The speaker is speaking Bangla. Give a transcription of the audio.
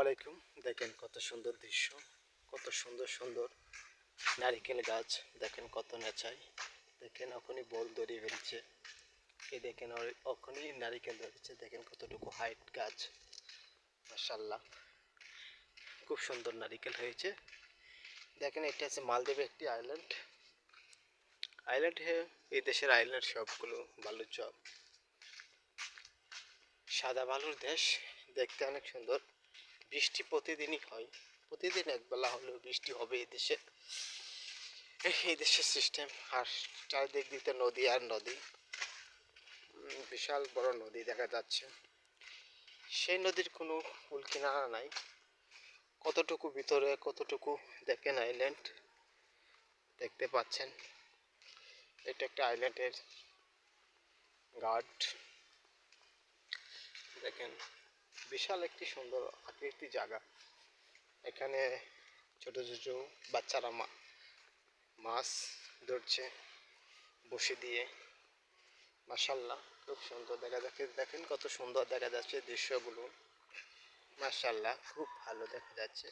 আলাইকুম। দেখেন কত সুন্দর দৃশ্য, কত সুন্দর সুন্দর নারিকেল গাছ। দেখেন কত নেচায়। দেখেন এখনই বল ধরিয়ে ফেলছে। এই দেখেন এখনই নারিকেল ধরেছে। দেখেন কতটুকু হাইট গাছ, মাশাআল্লাহ খুব সুন্দর নারিকেল হয়েছে। দেখেন এটা হচ্ছে মালদ্বীপের একটি আইল্যান্ড। এই দেশের আইল্যান্ড সবগুলো বালুর চর, সাদা বালুর দেশ। দেখতে অনেক সুন্দর। বৃষ্টি প্রতিদিনই হয়, প্রতিদিন একবেলা হলেও বৃষ্টি হবে এই দেশে। এই দেশের সিস্টেম। আর চারিদিক দিতে নদী আর নদী, বিশাল বড় নদী দেখা যাচ্ছে। সেই নদীর কোনো কুল কিনারা নাই। কতটুকু ভিতরে, কতটুকু দেখেন আইল্যান্ড দেখতে পাচ্ছেন। এটা একটা আইল্যান্ডের গার্ড। দেখেন বিশাল একটি সুন্দর আকৃতি জায়গা। এখানে ছোট ছোট বাচ্চারা মাছ ধরছে বসে দিয়ে। মাশাআল্লাহ খুব সুন্দর দেখা যাচ্ছে। দেখেন কত সুন্দর দেখা যাচ্ছে দৃশ্যগুলো। মাশাআল্লাহ খুব ভালো দেখা যাচ্ছে।